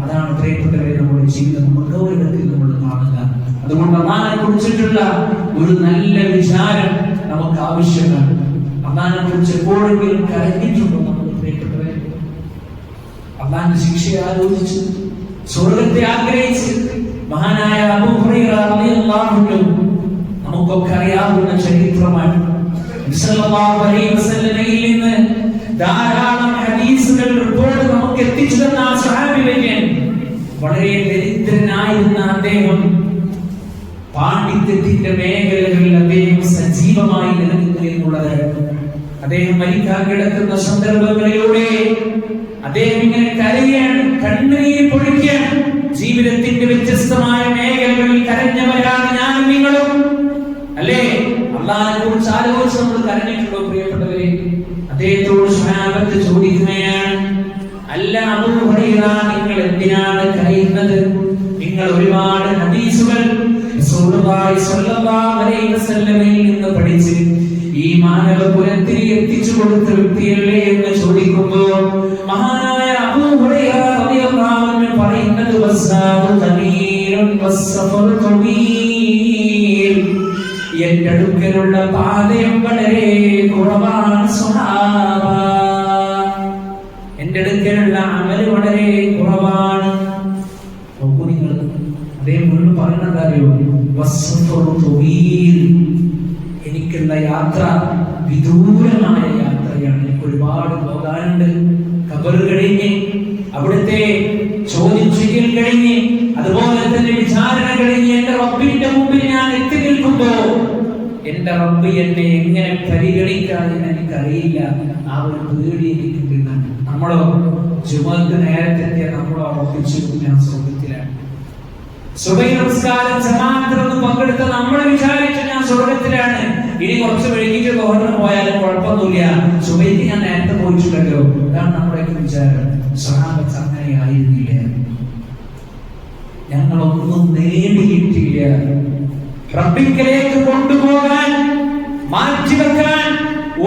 അതാണ് പ്രിയപ്പെട്ടവരെ നമ്മുടെ ജീവിതം ഗൗരവത്തിൽ നമ്മൾ കാണുക. അതുകൊണ്ട് അള്ളാഹിനെ കുറിച്ചിട്ടുള്ള ഒരു നല്ല വിചാരം നമുക്ക് ആവശ്യമാണ്. അള്ളാഹിനെ കുറിച്ച് എപ്പോഴെങ്കിലും കരഞ്ഞിട്ടുണ്ടോ നമ്മൾ പ്രിയപ്പെട്ടവരെ? അള്ളാഹിന്റെ ശിക്ഷയെ ആലോചിച്ച് സ്വർഗത്തെ ആഗ്രഹിച്ച് മഹാനായ അബൂ ഹുറൈറ റളിയല്ലാഹു അൻഹു നമുക്കൊക്കെ അറിയാവുന്ന ചരിത്രമാണ്. സല്ലല്ലാഹു അലൈഹി വസല്ലമയിൽ നിന്ന് ധാരാളം ഹദീസുകൾ റിപ്പോർട്ട് നമുക്ക് എത്തിച്ചു തന്ന ആ സ്വഹാബി വര്യൻ, വളരെ ദരിദ്രനായിരുന്ന അദ്ദേഹം പാണ്ഡിത്യത്തിന്റെ മേഖലകളിൽ അദ്ദേഹം സജീവമായി നിലനിന്നു എന്നുള്ളത് അദ്ദേഹം മരിക്കാൻ കിടക്കുന്ന സന്ദർഭങ്ങളിലൂടെ അദ്ദേഹം ഇങ്ങനെ കരയാണ്, കണ്ണുനീര് പൊഴിക്കുകയാണ്. ജീവിതത്തിന്റെ വ്യത്യസ്തമായ മേഖലകളിൽ കരഞ്ഞവരാണ് ഞാനും നിങ്ങളും, അല്ലേ? അള്ളാഹിനെ കുറിച്ച് ആലോചിച്ച് നമ്മൾ കരഞ്ഞിട്ടുണ്ടോ പ്രിയപ്പെട്ടവരെ? അദ്ദേഹത്തോട് സ്വഹാബത്ത് ചോദിക്കുകയാണ്, അല്ല അബൂ ഹുറൈറ, നിങ്ങൾ എന്തിനാണ് കരയുന്നത്? നിങ്ങൾ ഒരുപാട് ഹദീസുകൾ റസൂലുള്ളാഹി സ്വല്ലല്ലാഹു അലൈഹി വസല്ലമയിൽ നിന്ന് പഠിച്ച് ഈ മാനവകുലത്തിന് എത്തിച്ചു കൊടുത്ത വ്യക്തിയല്ലേ എന്ന് ചോദിക്കുമ്പോൾ മഹാനായ അബൂ ഹുറൈറ റളിയല്ലാഹു അൻഹു പറയുന്നത്, വസ്സാബു ഖലീലുൻ വസ്സഫറു ഖവീൽ, എന്റെ അടുക്കലുള്ള പാതയും വളരെ കുറവാണ് സ്വഹാബ, എന്റെ അടുക്കലുള്ള അമൽ വളരെ കുറവാണ്. നോക്കൂ നിങ്ങൾ, അദ്ദേഹം മുഴുവൻ പറയുന്ന കാര്യോ, വസ്സഫറു ഖവീൽ, എനിക്കുള്ള യാത്ര വിദൂരമായ യാത്രയാണ്, എനിക്ക് ഒരുപാട് പോകാനുണ്ട്. ഖബർ കഴിഞ്ഞ് അവിടുത്തെ ചോദ്യം ചെയ്യൽ കഴിഞ്ഞ് അതുപോലെ തന്നെ വിചാരണ കഴിഞ്ഞ് എന്റെ റബ്ബിന്റെ മുമ്പിൽ ഞാൻ എത്തി നിൽക്കുമ്പോ എന്റെ റബ്ബ് എന്നെ എങ്ങനെ പരിഗണിക്കാതെ എനിക്കറിയില്ല. ആ ഒരു പേടി എനിക്കുണ്ട്. നമ്മളോ ജുമക്ക് നേരത്തെ നമ്മളോ ഉറപ്പിച്ചു ഞാൻ സ്വർഗത്തിലാണ്. സുബഹി നമസ്കാരം ജമാഅത്തിലൊന്നും പങ്കെടുത്ത നമ്മൾ വിചാരിച്ചു ഞാൻ സ്വർഗത്തിലാണ്. ഇനി കുറച്ച് വൈകിട്ട് ഗവർണർ പോയാലും കുഴപ്പമൊന്നുമില്ല, സുബഹിക്ക് ഞാൻ നേരത്തെ പോയിട്ടുണ്ടല്ലോ. അതാണ് നമ്മുടെയൊക്കെ വിചാരം. സ്വഹാബത്ത് അങ്ങനെ ആയിരുന്നില്ല. ഞങ്ങളൊന്നും നേടിയിട്ടില്ല. റബ്ബിലേക്ക് കൊണ്ടുപോകാൻ, മാറ്റിവെക്കാൻ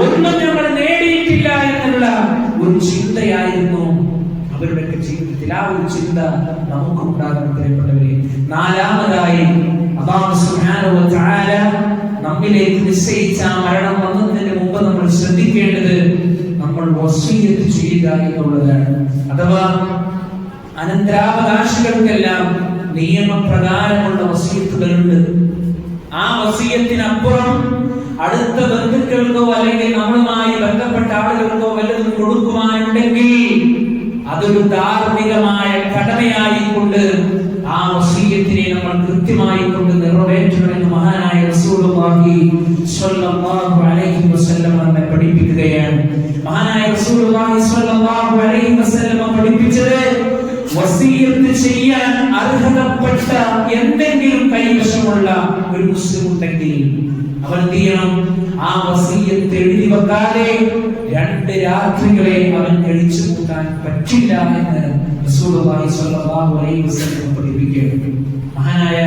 ഒന്നും ഞങ്ങൾ നേടിയിട്ടില്ല എന്നുള്ള ഒരു ചിന്തയായിരുന്നു അവരുടെയൊക്കെ ജീവിതത്തിൽ. ആ ഒരു ചിന്ത നമുക്കുണ്ടാകുന്ന പ്രിയപ്പെട്ടവരെ, നാലാമതായി അല്ലാഹു സുബ്ഹാനഹു വ തആല നമ്മിലേക്ക് നിശ്ചയിച്ച മരണം വന്നതിന് മുമ്പ് നമ്മൾ ശ്രദ്ധിക്കേണ്ടത് നമ്മൾ വസിയ്യത്ത് ചെയ്യുക എന്നുള്ളതാണ്. അഥവാ അനന്തരാവകാശികൾക്കെല്ലാം നിയമപ്രകാരമുള്ള വസിയ്യത്തുകളുണ്ട്. ആ വസിയ്യത്തിനപ്പുറം അടുത്ത ബന്ധുക്കൾക്കോ അല്ലെങ്കിൽ നമ്മളുമായി ബന്ധപ്പെട്ട ആളുകൾക്കോ വല്ലതും കൊടുക്കുവാനുണ്ടെങ്കിൽ അതൊരു ധാർമ്മികമായ കടമയായിക്കൊണ്ട് ആ വസിയത്തിനെ നമ്മൾ കൃത്യമായി കൊണ്ട് നിറവേറ്റണമെന്ന് മഹാനായ റസൂലുള്ളാഹി സ്വല്ലല്ലാഹു അലൈഹി വസല്ലം നമ്മെ പഠിപ്പിക്കുകയാണ്. മഹാനായ റസൂലുള്ളാഹി സ്വല്ലല്ലാഹു അലൈഹി വസല്ലം പഠിപ്പിച്ചത് വസിയത്ത് ചെയ്യാൻ അർഹതപ്പെട്ട എന്തെങ്കിലും കൈവശമുള്ള ഒരു മുസ്ലിം ഉണ്ടെങ്കിൽ അവൻ എന്ത് ചെയ്യണം? ആ വസിയത്ത് എഴുതി വെക്കാതെ 2 രാത്രികളെ അവൻ കഴിച്ചു കൂട്ടാൻ പറ്റില്ല എന്ന് റസൂലുള്ളാഹി സ്വല്ലല്ലാഹു അലൈഹി വസല്ലം പഠിപ്പിക്കുകയാണ്. മഹാനായ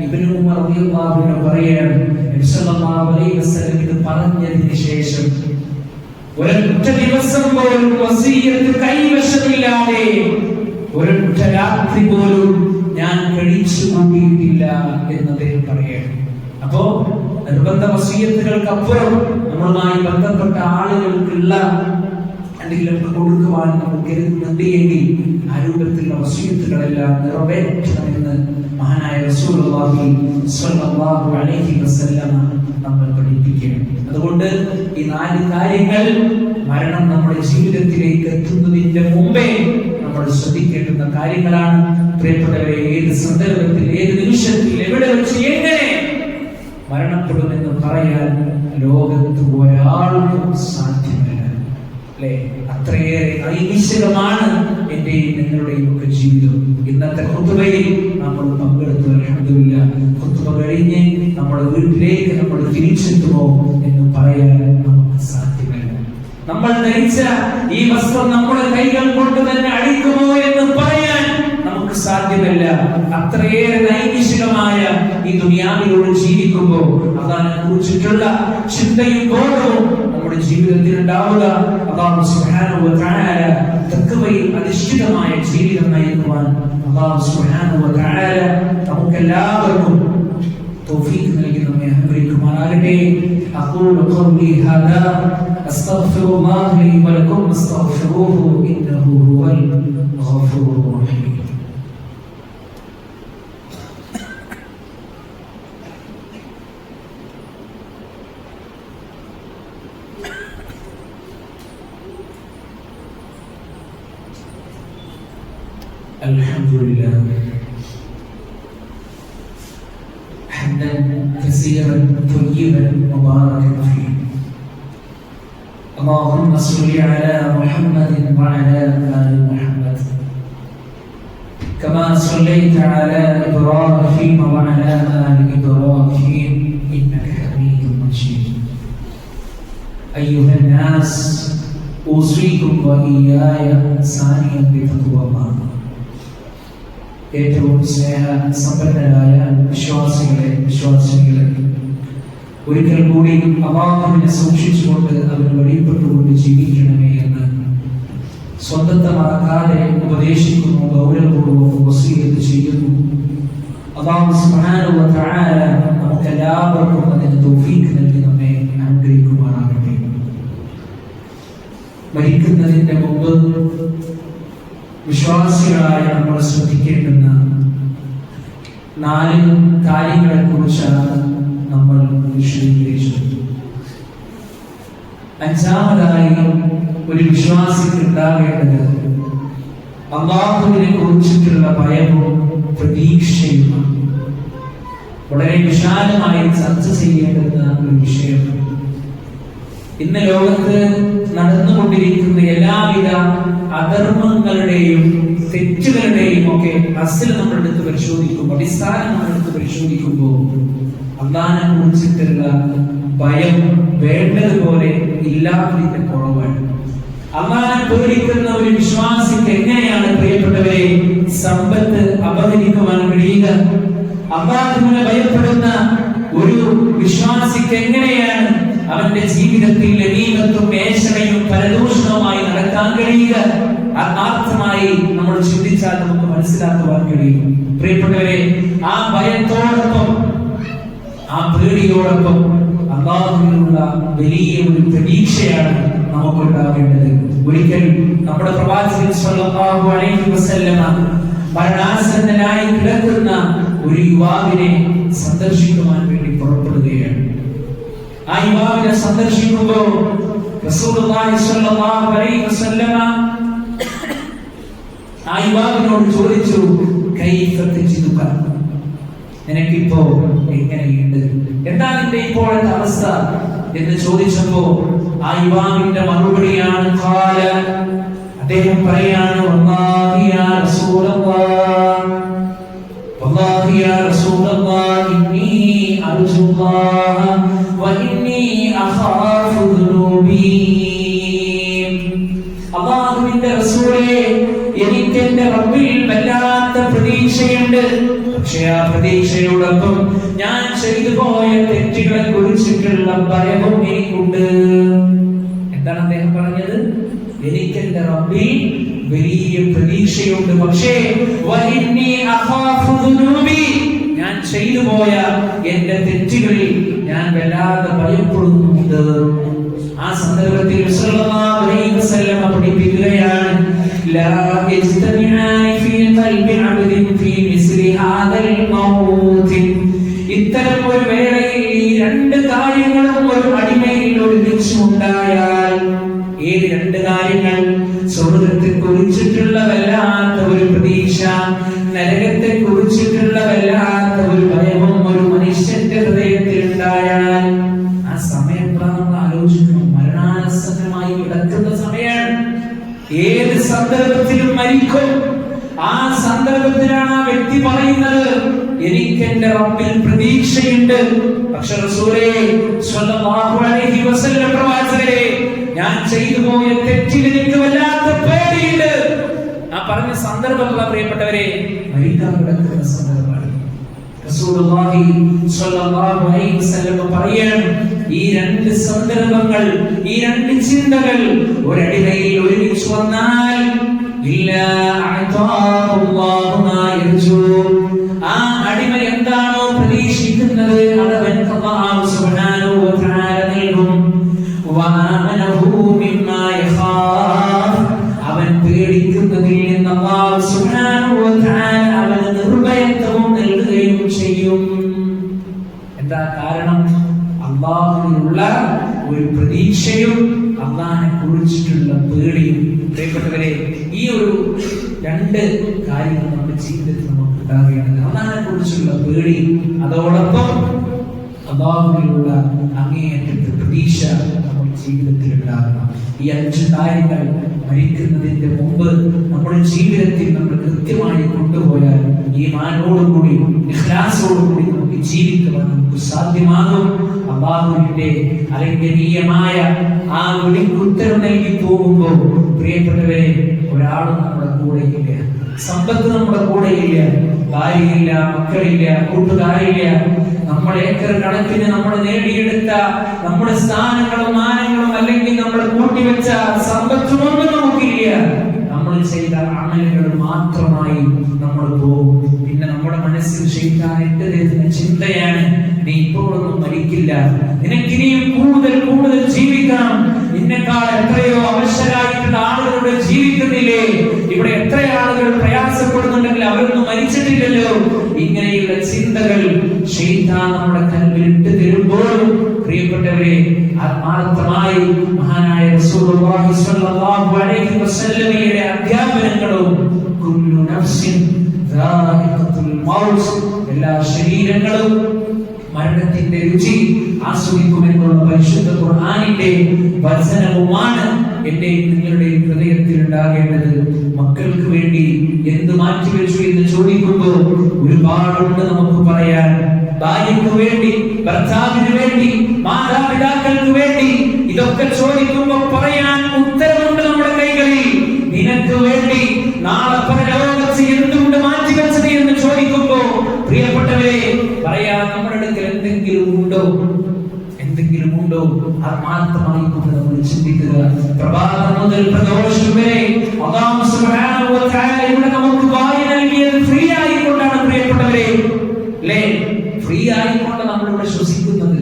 ഇബ്നു ഉമർ റളിയല്ലാഹു അൻഹു പറയുകയാണ്, നബി സ്വല്ലല്ലാഹു അലൈഹി വസല്ലം ഇത് പറഞ്ഞതിന് ശേഷം ഒരൊറ്റ ദിവസം പോലും വസിയത്ത് കൈവശമില്ലാതെ ഒരൊറ്റ രാത്രി പോലും ഞാൻ കഴിച്ചു കൂട്ടിയിട്ടില്ല എന്ന് അദ്ദേഹം പറയുകയാണ്. അപ്പോ നിർബന്ധ വസിയത്തുകൾക്കപ്പുറം നമ്മളുമായി ബന്ധപ്പെട്ട ആളുകൾക്കുള്ള എന്തെങ്കിലും കൊടുക്കുവാൻ നമുക്ക് കരുതുന്നുണ്ട് എങ്കിൽ ആ രൂപത്തിലുള്ള വസിയത്തുകളെല്ലാം നിറവേറ്റണമെന്ന് മഹാനായ റസൂലുള്ളാഹി സ്വല്ലല്ലാഹു അലൈഹി വസല്ലം നമ്മൾ പഠിപ്പിക്കുകയാണ്. അതുകൊണ്ട് ഈ 4 കാര്യങ്ങൾ മരണം നമ്മുടെ ജീവിതത്തിലേക്ക് എത്തുന്നതിന്റെ മുമ്പേ നമ്മൾ ശ്രദ്ധിക്കേണ്ടുന്ന കാര്യങ്ങളാണ്. പ്രിയപ്പെട്ടവരെ, ഏത് സന്ദർഭത്തിൽ, ഏത് നിമിഷത്തിൽ, എവിടെ വെച്ച്, എങ്ങനെ മരണപ്പെടുമെന്ന് പറയാൻ ലോകത്ത് ഒരാൾക്കും സാധ്യമല്ല. അല്ലെ? അത്രയേറെ ഐനിശ്ചിതമാണ് എന്റെയും നിങ്ങളുടെയും ഒക്കെ ജീവിതം. ഇന്നത്തെ ഖുതുബയിൽ നമ്മൾ പങ്കെടുത്തു. അൽഹംദുലില്ലാ, ഖുതുബ കഴിഞ്ഞ് നമ്മുടെ വീട്ടിലേക്ക് നമ്മൾ തിരിച്ചെത്തുമോ എന്ന് പറയാൻ നമുക്ക് സാധ്യമല്ല. നമ്മൾ ധരിച്ച ഈ വസ്ത്രം നമ്മുടെ കൈകൾ കൊണ്ട് തന്നെ അഴിക്കുമോ എന്ന് പറയാൻ നമുക്ക് സാധ്യമല്ല. അത്രയേറെ നൈമിഷികമായ ഈ ദുനിയാവിലൂടെ ജീവിക്കുമ്പോൾ അള്ളാഹിനെ കുറിച്ചിട്ടുള്ള ചിന്തയും ബോധവും നമ്മുടെ ജീവിതത്തിൽ ഉണ്ടാവുക. അല്ലാഹു സുബ്ഹാനഹു വ തആല തഖ്വയിൽ അധിഷ്ഠിതമായ ജീവിതം നയിക്കുവാൻ അല്ലാഹു സുബ്ഹാനഹു വ തആല നമുക്കെല്ലാവർക്കും തൗഫീഖ് നൽകി നമ്മെ അനുഗ്രഹിക്കുമാറാകട്ടെ. അഖൂലു ഖൗലി ഹാദാ അസ്തഗ്ഫിറുല്ലാഹ ലി വ ലക്കും അസ്തഗ്ഫിറൂഹു ഇന്നഹു ഹുവൽ ഗഫൂറുർ റഹീം. الحمد لله حمدا كثيرا طيبا مباركا فيه. اللهم صل على محمد وعلى آل محمد كما صليت على إبراهيم وعلى آل إبراهيم إنك حميد مجيد. أيها الناس أوصيكم وإياي ثانيا بتقوى الله. ഏറ്റവും സ്നേഹ സമ്പന്നരായ വിശ്വാസികളെ ഒരിക്കൽ കൂടി അല്ലാഹുവിനെ സൂക്ഷിച്ചുകൊണ്ട് അവന് വഴിപ്പെട്ടുകൊണ്ട് ജീവിക്കണമേ എന്ന് സ്വന്തത്തെ മറക്കാതെ ഉപദേശിക്കുന്നു, ഗൗരവപൂർവ്വം വസിയത്ത് ചെയ്യുന്നു. അല്ലാഹു സുബ്ഹാനഹു വ തആല നമുക്കെല്ലാവർക്കും അതിന് തൗഫീഖ് നൽകി നമ്മെ അനുഗ്രഹിക്കുമാറാകട്ടെ. മരിക്കുന്നതിന്റെ മുമ്പ് വിശ്വാസികളായ നമ്മൾ ശ്രദ്ധിക്കേണ്ടുന്ന 4 കാര്യങ്ങളെ കുറിച്ചാണ് നമ്മൾ വിശദീകരിച്ചത്. 5ാമതായി ഒരു വിശ്വാസിക്ക് ഉണ്ടാകേണ്ടത് അല്ലാഹുവിനെ കുറിച്ചിട്ടുള്ള ഭയവും പ്രതീക്ഷയുമാണ്. വളരെ വിശാലമായി ചർച്ച ചെയ്യേണ്ടുന്ന ഒരു വിഷയമാണ്. ഇന്ന് ലോകത്ത് നടന്നുകൊണ്ടിരിക്കുന്ന എല്ലാവിധ അധർമ്മങ്ങളുടെയും തെറ്റുകളുടെയും ഒക്കെ അസ്ൽ നമ്മൾ എടുത്ത് പരിശോധിക്കുമ്പോൾ, അടിസ്ഥാനം നമ്മൾ എടുത്ത് പരിശോധിക്കുമ്പോൾ അല്ലാഹുവിനെ കുറിച്ചിട്ടുള്ള ഭയം വേണ്ടതുപോലെ ഇല്ലാത്തതിന്റെ കുറവാണ്. അല്ലാഹുവിനെ പേടിക്കുന്ന ഒരു വിശ്വാസിക്ക് എങ്ങനെയാണ് പ്രിയപ്പെട്ടവരെ സമ്പത്ത് അപഹരിക്കുവാൻ കഴിയുക? അല്ലാഹുവിനെ ഭയപ്പെടുന്ന ഒരു വിശ്വാസിക്ക് എങ്ങനെയാണ് അവന്റെ ജീവിതത്തിൽ ലീനത്തും മേശനയും പരദൂഷണവുമായി നടക്കാൻ കഴിയുക? ആത്മാർത്ഥമായി നമ്മൾ ചിന്തിച്ചാൽ നമുക്ക് മനസ്സിലാക്കുവാൻ കഴിയും. പ്രിയപ്പെട്ടവരെ, ആ ഭയത്തോടൊപ്പം, ആ പേടിയോടൊപ്പം അല്ലാഹുവിനുള്ള വലിയ ഒരു പ്രതീക്ഷയാണ് നമുക്കുണ്ടാകേണ്ടത്. ഒരിക്കൽ നമ്മുടെ പ്രവാചകൻ സ്വല്ലല്ലാഹു അലൈഹി വസല്ലമ മരണാസന്നനായി കിടക്കുന്ന ഒരു യുവാവിനെ സന്ദർശിക്കുവാൻ വേണ്ടി പുറപ്പെടുകയാണ്. ആ യുവാവിനെ സന്ദർശിക്കുമ്പോൾ റസൂലുള്ളാഹി സ്വല്ലല്ലാഹു അലൈഹി വസല്ലമ ആ യുവാവിനോട് ചോദിച്ചു, കൈഫ തജിദുക, നിനക്കിപ്പോ എങ്ങനെയുണ്ട്, എന്താണ് നിന്റെ ഇപ്പോഴത്തെ അവസ്ഥ എന്ന് ചോദിച്ചപ്പോ ആ യുവാവിന്റെ മറുപടിയാണ് ഖാല, അദ്ദേഹം പറയാണ്, വല്ലാഹി യാ റസൂലല്ലാഹ്, വല്ലാഹി യാ റസൂലല്ലാഹ്, ഇന്നി അർജുല്ലാഹ വ ഇന്നി അഖാഫു ദുനൂബി. അല്ലാഹുവിന്റെ റസൂലേ, എനിക്ക് എന്റെ റബ്ബിൽ വല്ലാത്ത പ്രതീക്ഷയുണ്ട്. പക്ഷേ ആ പ്രതീക്ഷയോടൊപ്പം ഞാൻ ചെയ്തു പോയ തെറ്റുകളെ കുറിച്ചിട്ടുള്ള ഭയവും എനിക്കുണ്ട്. എന്താണ് അദ്ദേഹം പറഞ്ഞത്? എനിക്ക് എന്റെ റബ്ബിൽ വലിയ പ്രതീക്ഷയുണ്ട്, പക്ഷേ ഞാൻ ചെയ്തു പോയ എന്റെ തെറ്റുകളിൽ ഞാൻ വല്ലാതെ ഭയപ്പെടുന്നുണ്ട്. ആ സന്ദർഭത്തിൽ സല്ലല്ലാഹു അലൈഹി വസല്ലം പഠിപ്പിക്കുകയാണ്, ലാ യജ്തമിഅനി ഫീ ഖൽബി അബ്ദിൻ ഫീ മിസ്ലി ഹാദൽ മൗത്ത്. ഇത്തരം ഒരു വേളയിൽ ഈ രണ്ട് കാര്യങ്ങളും ഒരു അടിമയിൽ ഒരുമിച്ചുണ്ടായാൽ, ഏത് രണ്ട് കാര്യങ്ങൾ? സ്വർഗ്ഗത്തെ കുറിച്ചിട്ടുള്ള വല്ലാത്ത ഒരു പ്രതീക്ഷ, നരകത്തെ കുറിച്ചിട്ടുള്ള വല്ലാത്ത ഒരു ഭയവും ഒരു മനുഷ്യന്റെ ഹൃദയത്തിൽ ഉണ്ടായാൽ, ആ സമയം നമ്മൾ ആലോചിക്കണം, മരണാസന്നമായി കിടക്കുന്ന സമയമാണ്. ഏത് സന്ദർഭത്തിലും മരിക്കും. ആ സന്ദർഭത്തിലാണ് ആ വ്യക്തി പറയുന്നത്, എനിക്ക് എന്റെ റബ്ബിൽ പ്രതീക്ഷയുണ്ട്. പക്ഷേ റസൂലേ സ്വല്ലല്ലാഹു അലൈഹി വസല്ലം പ്രവാചകരെ, ഞാൻ ചെയ്തു പോയ തെറ്റിൽ എനിക്ക് വല്ലാത്ത പേടിയുണ്ട്. ആ പറഞ്ഞ സന്ദർഭമുള്ള പ്രിയപ്പെട്ടവരെ, മരിക്കാൻ കിടക്കുന്ന സന്ദർഭമാണ്. റസൂലുള്ളാഹി സ്വല്ലല്ലാഹു അലൈഹി വസല്ലം പറയാണ്, ഈ രണ്ട് സന്ദർഭങ്ങൾ, ഈ രണ്ട് ചിന്തകൾ ഒരടിമയിൽ ഒരുമിച്ച് വന്നാൽ, ഇല്ലാ അഅതാഹുല്ലാഹു മാ യർജൂ, ആ അടിമ എന്താണോ പ്രതീക്ഷിക്കുന്നത് അതവൻ അല്ലാഹു സുബ്ഹാനഹു വ തആല നൽകും. വആമനഹു മിമ്മാ യഖാഫ്, അവൻ പേടിക്കുന്നതിൽ നിന്ന് അല്ലാഹു സുബ്ഹാനഹു വ തആല അവന് നിർഭയത്വം നൽകുകയും ചെയ്യും. എന്താ കാരണം? അല്ലാഹുവിനുള്ള ഒരു പ്രതീക്ഷയും അല്ലാഹുവിനെ കുറിച്ചിട്ടുള്ള പേടിയും. പ്രിയപ്പെട്ടവരെ, ഈ ഒരു രണ്ട് കാര്യങ്ങൾ നമ്മുടെ ജീവിതത്തിൽ നമുക്ക് ഉണ്ടാകേണ്ടത്. അല്ലാഹുവിനെ കുറിച്ചുള്ള പേടി, അതോടൊപ്പം അല്ലാഹുവിനുള്ള അങ്ങേയറ്റത്തെ പ്രതീക്ഷ നമ്മുടെ ജീവിതത്തിൽ ഉണ്ടാകണം. ഈ അഞ്ച് കാര്യങ്ങൾ മരിക്കുന്നതിന്റെ മുമ്പ് നമ്മുടെ ജീവിതത്തിൽ നമ്മൾ കൃത്യമായി കൊണ്ടുപോയാൽ ഈമാനോടുകൂടി ഇഖ്ലാസോടുകൂടി നമുക്ക് ജീവിക്കുവാൻ നമുക്ക് സാധ്യമാകും. അല്ലാഹുവിന്റെ അലംഘനീയമായ ആ വിളിക്ക് ഉത്തരം നൽകി പോകുമ്പോൾ പ്രിയപ്പെട്ടവരെ, ഒരാളും നമ്മുടെ കൂടെ ഇല്ല, സമ്പത്ത് നമ്മുടെ കൂടെ ഇല്ല, ഭാര്യയില്ല, മക്കളില്ല, കൂട്ടുകാരില്ല, നമ്മൾ ഏക്കർ കണക്കിന് നമ്മൾ നേടിയെടുത്ത നമ്മുടെ സ്ഥാനങ്ങളും മാനങ്ങളും അല്ലെങ്കിൽ നമ്മൾ കൂട്ടിവെച്ച സമ്പത്തുമൊന്നും നമുക്കില്ല. നമ്മൾ ചെയ്ത അമലുകൾ മാത്രമായി നമ്മൾ പോകും. പിന്നെ നമ്മുടെ മനസ്സിൽ ശൈത്താൻ ഇട്ട് തരുന്ന ചിന്തയാണ്, നീ ഇപ്പോഴൊന്നും മരിക്കില്ല, നിനക്കിനിയും കൂടുതൽ കൂടുതൽ ജീവിക്കണം, നിന്നെക്കാൾ എത്രയോ അവശരായിട്ടുള്ള ആളുകളുടെ ജീവിക്കുന്നില്ലേ, ഇവിടെ എത്ര ആളുകൾ പ്രയാസപ്പെടുന്നുണ്ടെങ്കിൽ അവരൊന്നും മരിച്ചിട്ടില്ലല്ലോ. ഇങ്ങനെയുള്ള ചിന്തകൾ ശൈത്താൻ നമ്മുടെ കൽവിൽ ഇട്ട് തരുമ്പോൾ പ്രിയപ്പെട്ടവരെ, ആത്മാർത്ഥമായി മഹാനായ റസൂലുള്ളാഹി സ്വല്ലല്ലാഹു അലൈഹി വസല്ലമയുടെ അധ്യാപനങ്ങളും കുല്ലു നഫ്സിൻ ദാഇഖത്തുൽ മൗത്ത്, എല്ലാ ശരീരങ്ങളും മരണത്തിന്റെ രുചി ആസ്വദിക്കുമെന്നുള്ള പരിശുദ്ധ ഖുർആനിന്റെ വചനവുമാണ് എന്റെയും നിങ്ങളുടെയും ഹൃദയത്തിൽ ഉണ്ടാകേണ്ടത്. മക്കൾക്ക് വേണ്ടി എന്ത് മാറ്റിവെച്ചു എന്ന് ചോദിക്കുമ്പോൾ ഒരുപാടുണ്ട് നമുക്ക് പറയാൻ. ഭാര്യയ്ക്ക് വേണ്ടി, ഭർത്താവിന് വേണ്ടി, മാതാപിതാക്കൾക്ക് വേണ്ടി, ഇതൊക്കെ ചോദിക്കുമ്പോൾ പറയാൻ ഉത്തരവുണ്ട് നമ്മുടെ കൈകളിൽ. നിനക്ക് വേണ്ടി നാളെ പരലോകത്ത് എന്തുകൊണ്ട് മാറ്റിവെച്ചത് എന്ന് ചോദിക്കുമ്പോൾ പ്രിയപ്പെട്ടവരെ പറയാൻ നമ്മുടെ അടുക്കൽ എന്തെങ്കിലും ഉണ്ടോ? എന്തെങ്കിലും ഉണ്ടോ? ആത്മാർത്ഥമായി കൊണ്ട് നമ്മൾ ചിന്തിക്കുക. പ്രഭാതം മുതൽ പ്രദോഷം വരെ അല്ലാഹു സുബ്ഹാനഹു വ തആല ഇവിടെ നമുക്ക് വാരി നൽകിയത് ഫ്രീ ആയിക്കൊണ്ടാണ് പ്രിയപ്പെട്ടവരെ, അല്ലേ? ഫ്രീ ആയിക്കൊണ്ട് നമ്മളിവിടെ ശ്വസിക്കുന്നത്.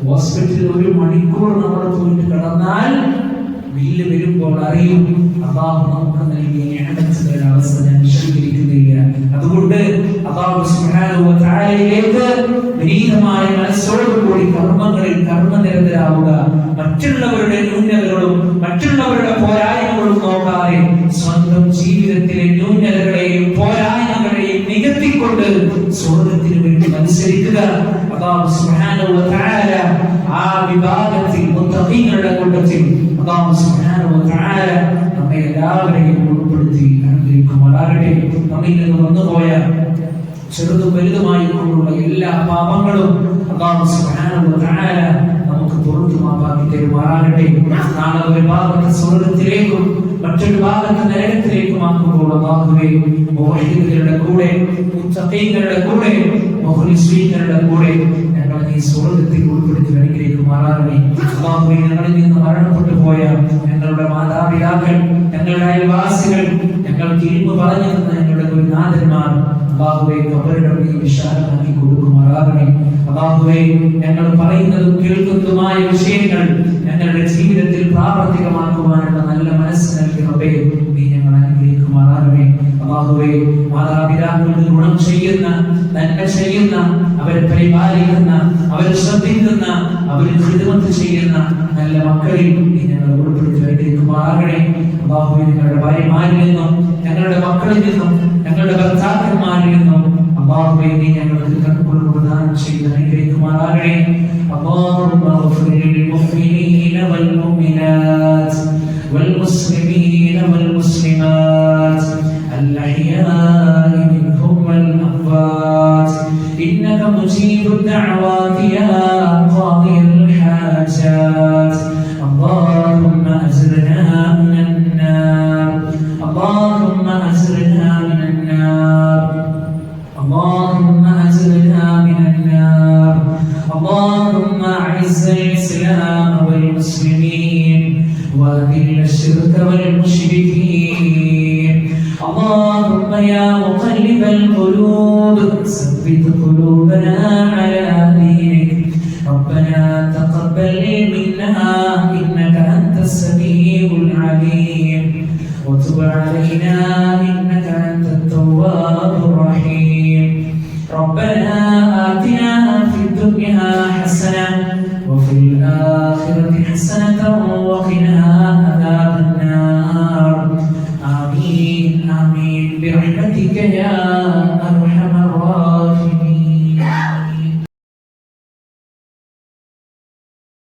ഹോസ്പിറ്റലിൽ 1 മണിക്കൂർ നമ്മൾ പോയിട്ട് കിടന്നാൽ ബില്ല് വരുമ്പോൾ അറിയും അല്ലാഹു നമുക്ക് നൽകിയ നിഅമത്തുകളുടെ അവസ്ഥ ഞാൻ വിശദീകരിക്കുന്നില്ല. അതുകൊണ്ട് അല്ലാഹു സുബ്ഹാനഹു വ തആലയിലേക്ക് വിനീതമായ മനസ്സോടുകൂടി കർമ്മങ്ങളിൽ കർമ്മനിരതരാവുക. മറ്റുള്ളവരുടെ ന്യൂനതകളും മറ്റുള്ളവരുടെ പോരായ്മകളും നോക്കാതെ സ്വന്തം ജീവിതത്തിലെ ന്യൂനത കൊണ്ട് സ്വർഗ്ഗത്തിന് വേണ്ടി മത്സരിക്കുക. അല്ലാഹു സുബ്ഹാനഹു വ തആല ആ വിഭാഗത്തിൽ മുത്തഖീങ്ങളുടെ കൂട്ടത്തിൽ അല്ലാഹു സുബ്ഹാനഹു വ തആല നമ്മെ എല്ലാവരെയും ഉൾപ്പെടുത്തി അനുഗ്രഹിക്കുമാറാകട്ടെ. നമ്മിൽ നിന്ന് വന്നുപോയ ചെറുതും വലുതുമായി കൊണ്ടുള്ള എല്ലാ പാപങ്ങളും അല്ലാഹു സുബ്ഹാനഹു വ തആല നമുക്ക് പുറത്തു മാപ്പാക്കി തരുമാറാകട്ടെ. നാളെ ഒരു ഭാഗത്ത് സ്വർഗ്ഗത്തിലേക്കും മറ്റൊരു ഭാഗത്ത് നരകത്തിലേക്കും ആക്കുമ്പോൾ അല്ലാഹുവേ മുവഹ്ഹിദുകളുടെ കൂടെ മുത്തഖീങ്ങളുടെ കൂടെ മുഖ്ലിസീങ്ങളുടെ കൂടെ ഞങ്ങളെ നീ സ്വർഗ്ഗത്തിൽ ഉൾപ്പെടുത്തി അനുഗ്രഹിക്കുമാറാകണേ. അല്ലാഹുവേ ഞങ്ങളിൽ നിന്ന് മരണപ്പെട്ടു പോയ ഞങ്ങളുടെ മാതാപിതാക്കൾ, ഞങ്ങളുടെ അയൽവാസികൾ, ഞങ്ങൾക്ക് ഇൽമു പറഞ്ഞു തന്ന ഞങ്ങളുടെ ഗുരുനാഥന്മാർ അല്ലാഹുവേ ഖബറിനെ നീ വിശാലമാക്കി കൊടുക്കുമാറാകണേ. അല്ലാഹുവേ ഞങ്ങൾ പറയുന്നതും കേൾക്കുന്നതുമായ വിഷയങ്ങൾ ഞങ്ങളുടെ ജീവിതത്തിൽ പ്രാവർത്തികമാക്കുവാനുള്ള നല്ല മനസ്സ് നൽകി റബ്ബേ നീ ഞങ്ങളെ അനുഗ്രഹിക്കുമാറാകണേ. അല്ലാഹുവേ മാതാപിതാക്കൾക്ക് ഗുണം ചെയ്യുന്ന, നന്മ ചെയ്യുന്ന, അവരെ പരിപാലിക്കുന്ന, അവരെ ശ്രദ്ധിക്കുന്ന, അവരിൽ ഖിദ്മത്ത് ചെയ്യുന്ന നല്ല മക്കളിൽ നീ ഞങ്ങളെ ഉൾപ്പെടുത്തി അനുഗ്രഹിക്കുമാറാകണേ. അല്ലാഹുവേ ഞങ്ങളുടെ ഭാര്യമാരിൽ നിന്നും ഞങ്ങളുടെ മക്കളിൽ നിന്നും ഞങ്ങളുടെ ഭർത്താക്കന്മാരിൽ നിന്നും അല്ലാഹുവേ നീ ഞങ്ങൾക്ക് കൺകുളിർ പ്രദാനം ചെയ്ത് അനുഗ്രഹിക്കുമാറാകണേ. اللهم اغفر للمؤمنين والمؤمنات والمسلمين والمسلمات الأحياء منهم والأموات إنك مجيب الدعوات يا قاضي الحاجات. اللهم أجرنا من النار، اللهم أجرنا من النار، اللهم أجرنا من النار. اللهم أعز الإسلام والمسلمين وأذل الشرك والمشركين. اللهم يا مقلب القلوب ثبت قلوبنا على دينك. ربنا تقبل منا إنك أنت السميع العليم وتب علينا إنك أنت التواب الرحيم. ربنا آتنا في الدنيا حسنة وفي الآخرة حسنة وقنا عذاب النار. آمين آمين برحمتك يا أرحم